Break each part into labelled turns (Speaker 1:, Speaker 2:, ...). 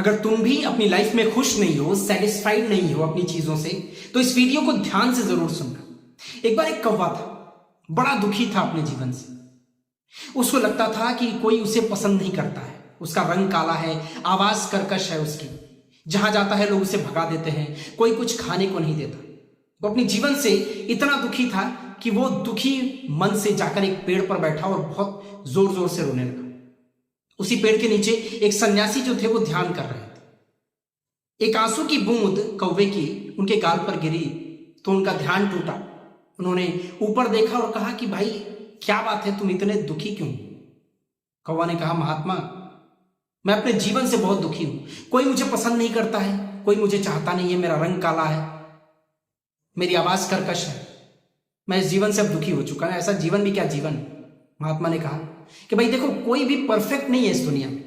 Speaker 1: अगर तुम भी अपनी लाइफ में खुश नहीं हो, सेटिस्फाइड नहीं हो अपनी चीजों से, तो इस वीडियो को ध्यान से जरूर सुनना। एक बार एक कौवा था, बड़ा दुखी था अपने जीवन से। उसको लगता था कि कोई उसे पसंद नहीं करता है, उसका रंग काला है, आवाज कर्कश है उसकी, जहां जाता है लोग उसे भगा देते हैं, कोई कुछ खाने को नहीं देता। वो अपने जीवन से इतना दुखी था कि वो दुखी मन से जाकर एक पेड़ पर बैठा और बहुत जोर जोर से रोने लगा। उसी पेड़ के नीचे एक सन्यासी जो थे वो ध्यान कर रहे थे। एक आंसू की बूंद कौवे की उनके गाल पर गिरी तो उनका ध्यान टूटा। उन्होंने ऊपर देखा और कहा कि भाई क्या बात है, तुम इतने दुखी क्यों? कौवा ने कहा, महात्मा, मैं अपने जीवन से बहुत दुखी हूं। कोई मुझे पसंद नहीं करता है, कोई मुझे चाहता नहीं है, मेरा रंग काला है, मेरी आवाज कर्कश है, मैं इस जीवन से अब दुखी हो चुका हूं। ऐसा जीवन भी क्या जीवन? महात्मा ने कहा कि भाई देखो, कोई भी परफेक्ट नहीं है इस दुनिया में।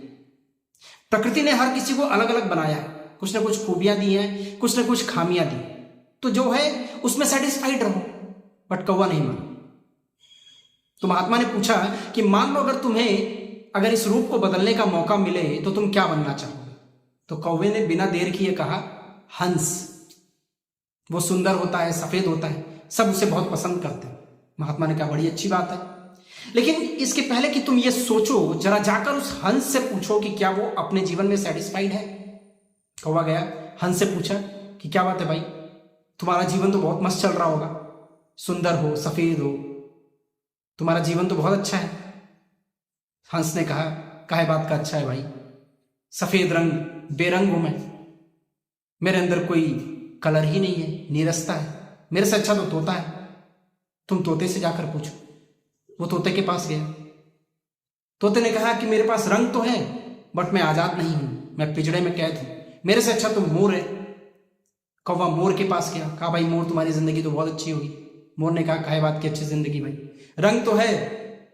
Speaker 1: प्रकृति ने हर किसी को अलग अलग बनाया है, कुछ ना कुछ खूबियां दी हैं, कुछ ना कुछ खामियां दी, तो जो है उसमें सेटिस्फाइड रहो। बट कौवा नहीं माना। तो महात्मा ने पूछा कि मान लो अगर इस रूप को बदलने का मौका मिले तो तुम क्या बनना चाहोगे? तो कौवे ने बिना देर किए कहा, हंस। वो सुंदर होता है, सफेद होता है, सब उसे बहुत पसंद करते हैं। महात्मा ने कहा, बड़ी अच्छी बात है, लेकिन इसके पहले कि तुम ये सोचो, जरा जाकर उस हंस से पूछो कि क्या वो अपने जीवन में सेटिस्फाइड है। कौवा गया, हंस से पूछा कि क्या बात है भाई, तुम्हारा जीवन तो बहुत मस्त चल रहा होगा, सुंदर हो, सफेद हो, तुम्हारा जीवन तो बहुत अच्छा है। हंस ने कहा, काहे बात का अच्छा है भाई, सफेद रंग, बेरंग हूं मैं, मेरे अंदर कोई कलर ही नहीं है, नीरसता है, मेरे से अच्छा तो तोता है, तुम तोते से जाकर पूछो। वो तोते के पास गया। तोते ने कहा कि मेरे पास रंग तो है, बट मैं आजाद नहीं हूं, मैं पिंजड़े में कैद हूं, मेरे से अच्छा तो मोर है। कौवा मोर के पास गया, कहा, भाई मोर, तुम्हारी जिंदगी तो बहुत अच्छी होगी। मोर ने कहा, काहे बात की अच्छी जिंदगी भाई, रंग तो है,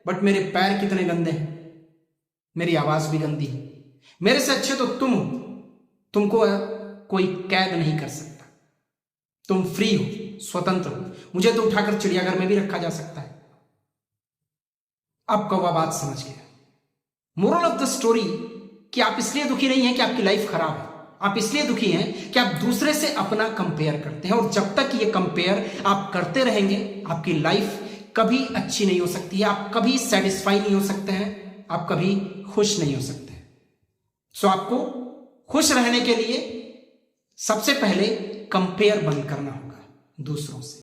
Speaker 1: बट मेरे पैर कितने गंदे हैं, मेरी आवाज भी गंदी है, मेरे से अच्छे तो तुम हो, तुमको कोई कैद नहीं कर सकता, तुम फ्री हो, स्वतंत्र हो, मुझे तो उठाकर चिड़ियाघर में भी रखा जा सकता है। अब कौवा बात समझ गया। मोरल ऑफ द स्टोरी कि आप इसलिए दुखी नहीं हैं कि आपकी लाइफ खराब है, आप इसलिए दुखी हैं कि आप दूसरे से अपना कंपेयर करते हैं, और जब तक ये कंपेयर आप करते रहेंगे, आपकी लाइफ कभी अच्छी नहीं हो सकती है, आप कभी सेटिस्फाई नहीं हो सकते हैं, आप कभी खुश नहीं हो सकते हैं। सो आपको खुश रहने के लिए सबसे पहले कंपेयर बंद करना होगा दूसरों से।